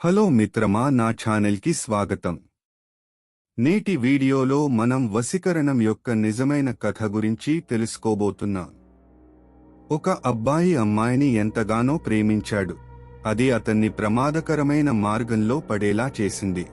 Hello మిత్రమా, నా ఛానల్కి స్వాగతం. నేటి వీడియోలో మనం వశీకరణం యొక్క నిజమైన కథ గురించి తెలుసుకోబోతున్నాం. ఒక అబ్బాయి అమ్మాయిని ఎంతగానో ప్రేమించాడు. అది అతన్ని ప్రమాదకరమైన మార్గంలో పడేలా చేసింది.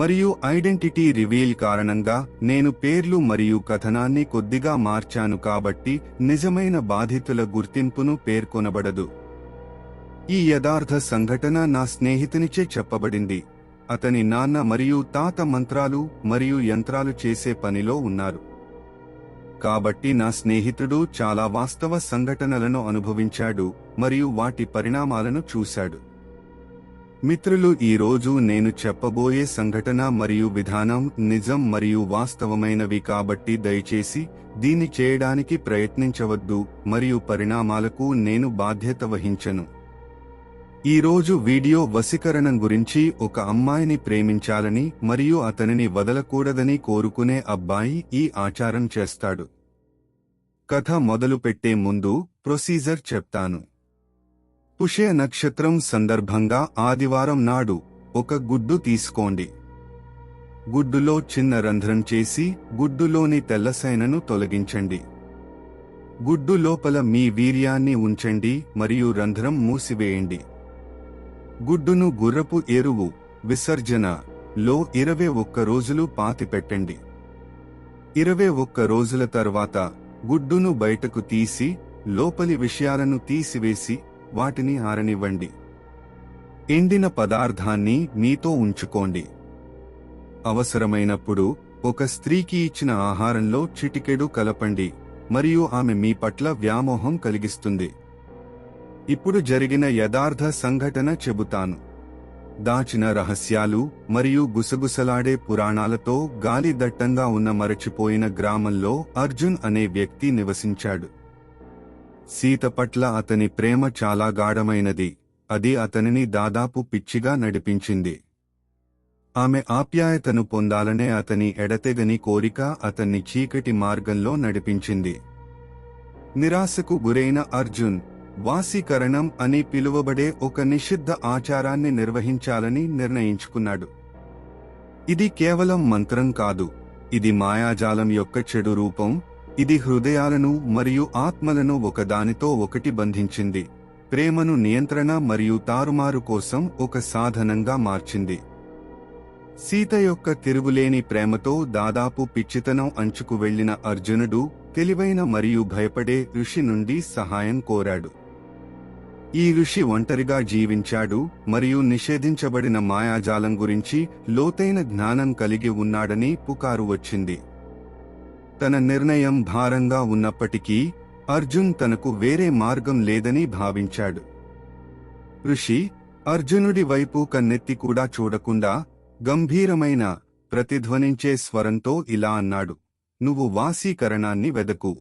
మరియు ఐడెంటిటీ రివీల్ కారణంగా నేను పేర్లు మరియు కథనాన్ని కొద్దిగా మార్చాను కాబట్టి నిజమైన బాధితుల గుర్తింపును పేర్కొనబడదు. ఈ యథార్థ సంఘటన నా స్నేహితునిచే చెప్పబడింది. అతని నాన్న మరియు తాత మంత్రాలు మరియు యంత్రాలు చేసే పనిలో ఉన్నారు. కాబట్టి నా స్నేహితుడు చాలా వాస్తవ సంఘటనలను అనుభవించాడు మరియు వాటి పరిణామాలను చూశాడు. మిత్రులు, ఈరోజు నేను చెప్పబోయే సంఘటన మరియు విధానం నిజం మరియు వాస్తవమైనవి కాబట్టి దయచేసి దీన్ని చేయడానికి ప్రయత్నించవద్దు మరియు పరిణామాలకు నేను బాధ్యత వహించను. ఈరోజు వీడియో వశీకరణం గురించి. ఒక అమ్మాయిని ప్రేమించాలని మరియు అతనిని వదలకూడదని కోరుకునే అబ్బాయి ఈ ఆచారం చేస్తాడు. కథ మొదలుపెట్టే ముందు ప్రొసీజర్ చెప్తాను. పుష్య నక్షత్రం సందర్భంగా ఆదివారం నాడు ఒక గుడ్డు తీసుకోండి. గుడ్డులో చిన్న రంధ్రం చేసి గుడ్డులోని తెల్లసైనను తొలగించండి. గుడ్డు లోపల మీ వీర్యాన్ని ఉంచండి మరియు రంధ్రం మూసివేయండి. గుడ్డును గుర్రపు ఎరువు విసర్జన లో 21 రోజులు పాతిపెట్టండి. 21 రోజుల తర్వాత గుడ్డును బయటకు తీసి లోపలి విషయాలను తీసివేసి వాటిని ఆరనివ్వండి. ఎండిన పదార్థాన్ని మీతో ఉంచుకోండి. అవసరమైనప్పుడు ఒక స్త్రీకి ఇచ్చిన ఆహారంలో చిటికెడు కలపండి మరియు ఆమె మీ పట్ల వ్యామోహం కలిగిస్తుంది. ఇప్పుడు జరిగిన యథార్థ సంఘటన చెబుతాను. దాచిన రహస్యాలు మరియు గుసగుసలాడే పురాణాలతో గాలి దట్టంగా ఉన్న మరచిపోయిన గ్రామంలో అర్జున్ అనే వ్యక్తి నివసించాడు. సీత పట్ల అతని ప్రేమ చాలా గాఢమైనది. అది అతనిని దాదాపు పిచ్చిగా నడిపించింది. ఆమె ఆప్యాయతను పొందాలనే అతని ఎడతెగని కోరిక అతన్ని చీకటి మార్గంలో నడిపించింది. నిరాశకు గురైన అర్జున్ వాసీకరణం అని పిలువబడే ఒక నిషిద్ధ ఆచారాన్ని నిర్వహించాలని నిర్ణయించుకున్నాడు. ఇది కేవలం మంత్రం కాదు, ఇది మాయాజాలం యొక్క చెడు రూపం. ఇది హృదయాలను మరియు ఆత్మలను ఒకదానితో ఒకటి బంధించింది, ప్రేమను నియంత్రణ మరియు తారుమారు కోసం ఒక సాధనంగా మార్చింది. సీత యొక్క తిరుగులేని ప్రేమతో దాదాపు పిచ్చితనం అంచుకు వెళ్లిన అర్జునుడు తెలివైన మరియు భయపడే ఋషి నుండి సహాయం కోరాడు. ఈ ఋషి ఒంటరిగా జీవించాడు మరియు నిషేధించబడిన మాయాజాలం గురించి లోతైన జ్ఞానం కలిగి ఉన్నాడని పుకారు వచ్చింది. తన నిర్ణయం భారంగా ఉన్నప్పటికీ అర్జున్ తనకు వేరే మార్గం లేదని భావించాడు. ఋషి అర్జునుడి వైపు కన్నెత్తి కూడా చూడకుండా గంభీరమైన ప్రతిధ్వనించే స్వరంతో ఇలా అన్నాడు: నువ్వు వాసీకరణాన్ని వెదకు.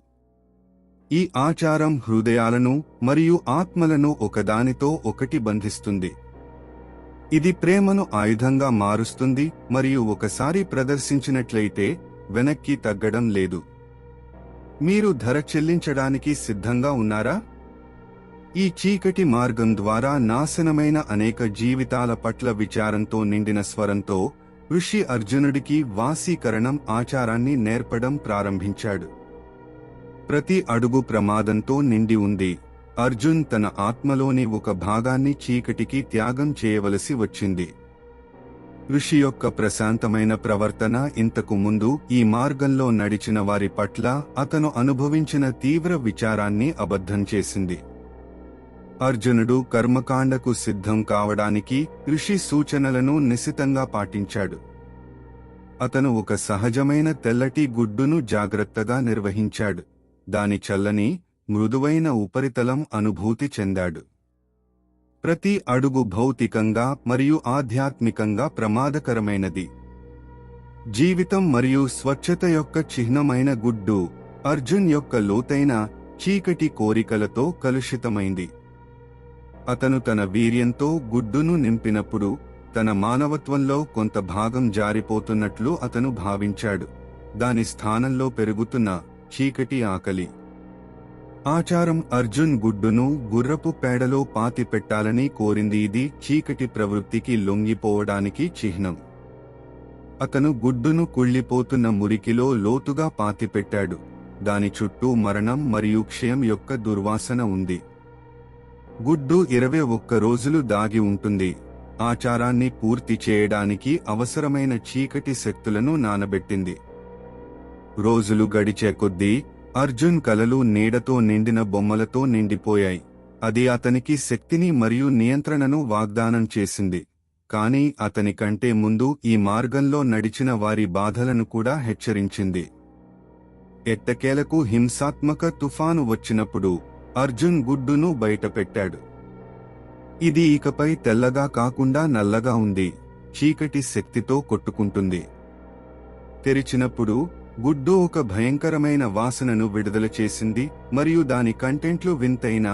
ఈ ఆచారం హృదయాలను మరియు ఆత్మలను ఒకదానితో ఒకటి బంధిస్తుంది. ఇది ప్రేమను ఆయుధంగా మారుస్తుంది మరియు ఒకసారి ప్రదర్శించినట్లయితే వెనక్కి తగ్గడం లేదు. మీరు ధర చెల్లించడానికి సిద్ధంగా ఉన్నారా? ఈ చీకటి మార్గం ద్వారా నాశనమైన అనేక జీవితాల పట్ల విచారంతో నిండిన స్వరంతో ఋషి అర్జునుడికి వాసీకరణం ఆచారాన్ని నేర్పడం ప్రారంభించాడు. ప్రతి అడుగు ప్రమాదంతో నిండి ఉంది. అర్జున్ తన ఆత్మలోని ఒక భాగాన్ని చీకటికి త్యాగం చేయవలసి వచ్చింది. ఋషి యొక్క ప్రశాంతమైన ప్రవర్తన ఇంతకు ముందు ఈ మార్గంలో నడిచిన వారి పట్ల అతను అనుభవించిన తీవ్ర విచారాన్ని అబద్ధం చేసింది. అర్జునుడు కర్మకాండకు సిద్ధం కావడానికి ఋషి సూచనలను నిశితంగా పాటించాడు. అతను ఒక సహజమైన తెల్లటి గుడ్డును జాగ్రత్తగా నిర్వహించాడు. దాని చల్లని, మృదువైన ఉపరితలం అనుభూతి చెందాడు. ప్రతి అడుగు భౌతికంగా మరియు ఆధ్యాత్మికంగా ప్రమాదకరమైనది. జీవితం మరియు స్వచ్ఛత యొక్క చిహ్నమైన గుడ్డు అర్జున్ యొక్క లోతైన చీకటి కోరికలతో కలుషితమైంది. అతను తన వీర్యంతో గుడ్డును నింపినప్పుడు తన మానవత్వంలో కొంత భాగం జారిపోతున్నట్లు అతను భావించాడు. దాని స్థానంలో పెరుగుతున్న చీకటి ఆకలి. ఆచారం అర్జున్ గుడ్డును గుర్రపు పేడలో పాతి పెట్టాలని కోరింది. ఇది చీకటి ప్రవృత్తికి లొంగిపోవడానికి చిహ్నం. అతను గుడ్డును కుళ్ళిపోతున్న మురికిలో లోతుగా పాతిపెట్టాడు. దాని చుట్టూ మరణం మరియు క్షయం యొక్క దుర్వాసన ఉంది. గుడ్డు 21 రోజులు దాగి ఉంటుంది. ఆచారాన్ని పూర్తి చేయడానికి అవసరమైన చీకటి శక్తులను నానబెట్టింది. రోజులు గడిచే కొద్దీ అర్జున్ కలలు నీడతో నిండిన బొమ్మలతో నిండిపోయాయి. అది అతనికి శక్తిని మరియు నియంత్రణను వాగ్దానం చేసింది. కానీ అతని కంటే ముందు ఈ మార్గంలో నడిచిన వారి బాధలను కూడా హెచ్చరించింది. ఎట్టకేలకు హింసాత్మక తుఫాను వచ్చినప్పుడు అర్జున్ గుడ్డును బయటపెట్టాడు. ఇది ఇకపై తెల్లగా కాకుండా నల్లగా ఉంది. చీకటి శక్తితో కొట్టుకుంటుంది. తెరిచినప్పుడు గుడ్డు ఒక భయంకరమైన వాసనను విడుదల చేసింది మరియు దాని కంటెంట్లు వింతైన,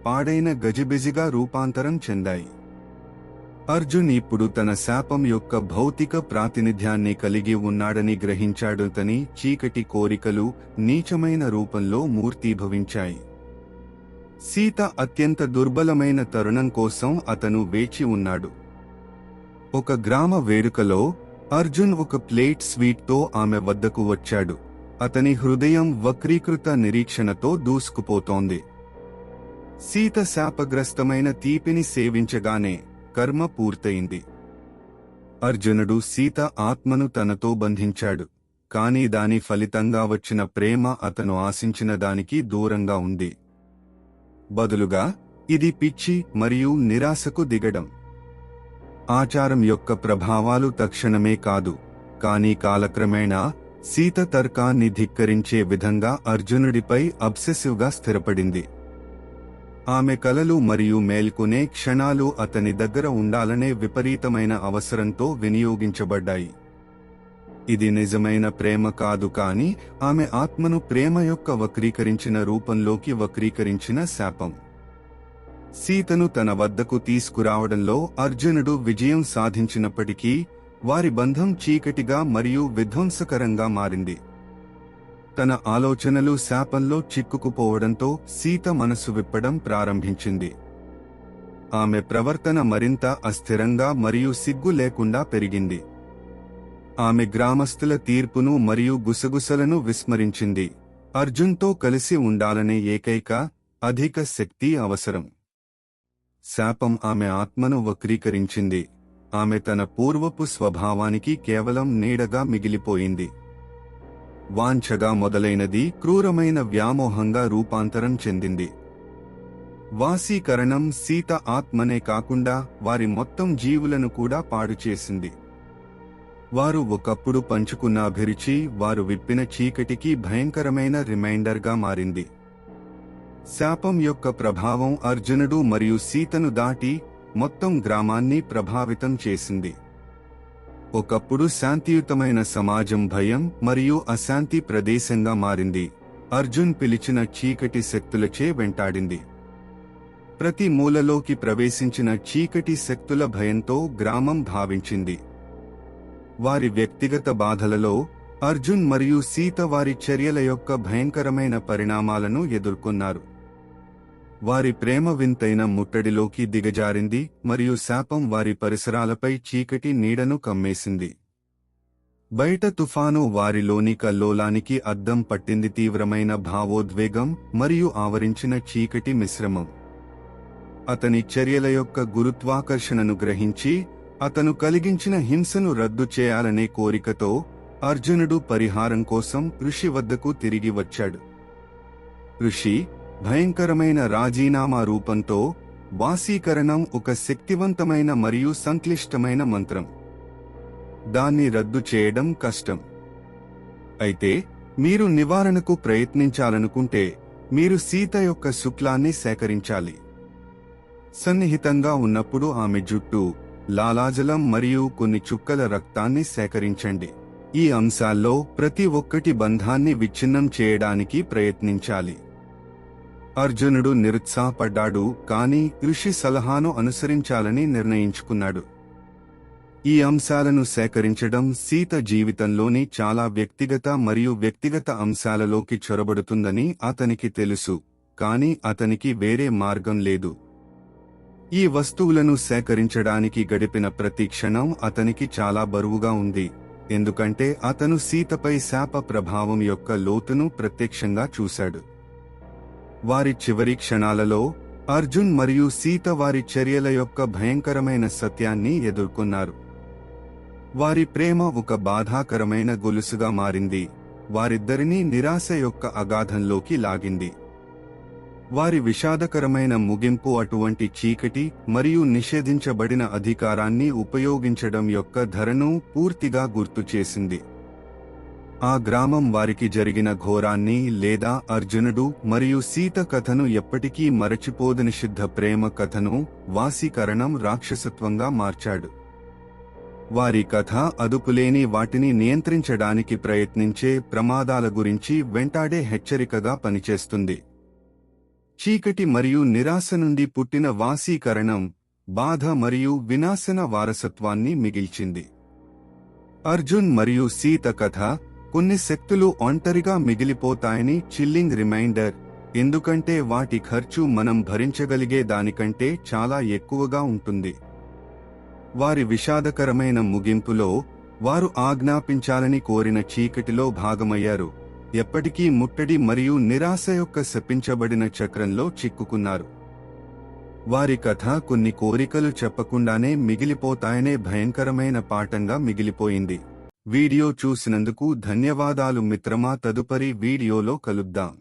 పాడైన గజిబిజిగా రూపాంతరం చెందాయి. అర్జున్ ఇప్పుడు తన శాపం యొక్క భౌతిక ప్రాతినిధ్యాన్ని కలిగి ఉన్నాడని గ్రహించాడు. తని చీకటి కోరికలు నీచమైన రూపంలో మూర్తీభవించాయి. సీత అత్యంత దుర్బలమైన తరుణం కోసం అతను వేచి ఉన్నాడు. ఒక గ్రామ వేడుకలో అర్జున్ ఒక ప్లేట్ స్వీట్తో ఆమె వద్దకు వచ్చాడు. అతని హృదయం వక్రీకృత నిరీక్షణతో దూసుకుపోతోంది. సీత శాపగ్రస్తమైన తీపిని సేవించగానే కర్మ పూర్తయింది. అర్జునుడు సీత ఆత్మను తనతో బంధించాడు. కాని దాని ఫలితంగా వచ్చిన ప్రేమ అతను ఆశించిన దానికి దూరంగా ఉంది. బదులుగా ఇది పిచ్చి మరియు నిరాశకు దిగడం. ఆచారం యొక్క ప్రభావాలు తక్షణమే కాదు, కానీ కాలక్రమేణా సీత తర్కాన్ని ధిక్కరించే విధంగా అర్జునుడిపై అబ్సెసివ్గా స్థిరపడింది. ఆమె కలలు మరియు మేల్కొనే క్షణాలు అతని దగ్గర ఉండాలనే విపరీతమైన అవసరంతో వినియోగించబడ్డాయి. ఇది నిజమైన ప్రేమ కాదు, కానీ ఆమె ఆత్మను ప్రేమ యొక్క వక్రీకరించిన రూపంలోకి వక్రీకరించిన శాపం. సీతను తన వద్దకు తీసుకురావడంలో అర్జునుడు విజయం సాధించినప్పటికీ వారి బంధం చీకటిగా మరియు విధ్వంసకరంగా మారింది. తన ఆలోచనలు శాపంలో చిక్కుకుపోవడంతో సీత మనసు విప్పడం ప్రారంభించింది. ఆమె ప్రవర్తన మరింత అస్థిరంగా మరియు సిగ్గు లేకుండా పెరిగింది. ఆమె గ్రామస్తుల తీర్పును మరియు గుసగుసలను విస్మరించింది. అర్జున్తో కలిసి ఉండాలనే ఏకైక అధిక శక్తి అవసరం. శాపం ఆమె ఆత్మను వక్రీకరించింది. ఆమె తన పూర్వపు స్వభావానికి కేవలం నీడగా మిగిలిపోయింది. వాంఛగా మొదలైనది క్రూరమైన వ్యామోహంగా రూపాంతరం చెందింది. వాసీకరణం సీత ఆత్మనే కాకుండా వారి మొత్తం జీవులను కూడా పాడుచేసింది. వారు ఒకప్పుడు పంచుకున్న అభిరుచి వారు విప్పిన చీకటికి భయంకరమైన రిమైండర్గా మారింది. శాపం యొక్క ప్రభావం అర్జునుడు మరియు సీతను దాటి మొత్తం గ్రామాన్ని ప్రభావితం చేసింది. ఒకప్పుడు శాంతియుతమైన సమాజం భయం మరియు అశాంతి ప్రదేశంగా మారింది. అర్జున్ పిలిచిన చీకటి శక్తులచే వెంటాడింది. ప్రతి మూలలోకి ప్రవేశించిన చీకటి శక్తుల భయంతో గ్రామం భావించింది. వారి వ్యక్తిగత బాధలలో అర్జున్ మరియు సీత వారి చర్యల యొక్క భయంకరమైన పరిణామాలను ఎదుర్కొన్నారు. వారి ప్రేమ వింతైన ముట్టడిలోకి దిగజారింది మరియు శాపం వారి పరిసరాలపై చీకటి నీడను కమ్మేసింది. బయట తుఫాను వారిలోని కల్లోలానికి అద్దం పట్టింది. తీవ్రమైన భావోద్వేగం మరియు ఆవరించిన చీకటి మిశ్రమం. అతని చర్యల యొక్క గురుత్వాకర్షణను గ్రహించి అతను కలిగించిన హింసను రద్దు చేయాలనే కోరికతో అర్జునుడు పరిహారం కోసం ఋషి వద్దకు తిరిగి వచ్చాడు. ఋషి భయంకరమైన రాజీనామా రూపంతో వాసీకరణం ఒక శక్తివంతమైన మరియు సంక్లిష్టమైన మంత్రం. దాన్ని రద్దు చేయడం కష్టం. అయితే మీరు నివారణకు ప్రయత్నించాలనుకుంటే మీరు సీత యొక్క శుక్లాన్ని సేకరించాలి. సన్నిహితంగా ఉన్నప్పుడు ఆమె జుట్టు, లాలాజలం మరియు కొన్ని చుక్కల రక్తాన్ని సేకరించండి. ఈ అంశాల్లో ప్రతి ఒక్కటి బంధాన్ని విచ్ఛిన్నం చేయడానికి ప్రయత్నించాలి. అర్జునుడు నిరుత్సాహపడ్డాడు, కానీ ఋషి సలహాను అనుసరించాలని నిర్ణయించుకున్నాడు. ఈ అంశాలను సేకరించడం సీత జీవితంలోని చాలా వ్యక్తిగత మరియు వ్యక్తిగత అంశాలలోకి చొరబడుతుందని అతనికి తెలుసు. కాని అతనికి వేరే మార్గం లేదు. ఈ వస్తువులను సేకరించడానికి గడిపిన ప్రతి క్షణం అతనికి చాలా బరువుగా ఉంది, ఎందుకంటే అతను సీతపై శాప ప్రభావం యొక్క లోతును ప్రత్యక్షంగా చూశాడు. వారి చివరి క్షణాలలో అర్జున్ మరియు సీత వారి చర్యల యొక్క భయంకరమైన సత్యాన్ని ఎదుర్కొన్నారు. వారి ప్రేమ ఒక బాధాకరమైన గొలుసుగా మారింది, వారిద్దరినీ నిరాశ యొక్క అగాధంలోకి లాగింది. వారి విషాదకరమైన ముగింపు అటువంటి చీకటి మరియు నిషేధించబడిన అధికారాన్ని ఉపయోగించడం యొక్క ధరను పూర్తిగా గుర్తుచేసింది. ఆ గ్రామం వారికి జరిగిన ఘోరాన్ని లేదా అర్జునుడు మరియు సీత కథను ఎప్పటికీ మరచిపోదని సిద్ధ ప్రేమ కథను వాసీకరణం రాక్షసత్వంగా మార్చాడు. వారి కథ అదుపులేని వాటిని నియంత్రించడానికి ప్రయత్నించే ప్రమాదాల గురించి వెంటాడే హెచ్చరికగా పనిచేస్తుంది. చీకటి మరియు నిరాశ నుండి పుట్టిన వాసీకరణం బాధ మరియు వినాశన వారసత్వాన్ని మిగిల్చింది. అర్జున్ మరియు సీత కథ కొన్ని శక్తులు ఒంటరిగా మిగిలిపోతాయని చిల్లింగ్ రిమైండర్, ఎందుకంటే వాటి ఖర్చు మనం భరించగలిగే దానికంటే చాలా ఎక్కువగా ఉంటుంది. వారి విషాదకరమైన ముగింపులో వారు ఆజ్ఞాపించాలని కోరిన చీకటిలో భాగమయ్యారు, ఎప్పటికీ ముట్టడి మరియు నిరాశ యొక్క శపించబడిన చక్రంలో చిక్కుకున్నారు. వారి కథ కొన్ని కోరికలు చెప్పకుండానే మిగిలిపోతాయనే భయంకరమైన పాఠంగా మిగిలిపోయింది. వీడియో చూసినందుకు ధన్యవాదాలు మిత్రమా. తదుపరి వీడియోలో కలుద్దాం.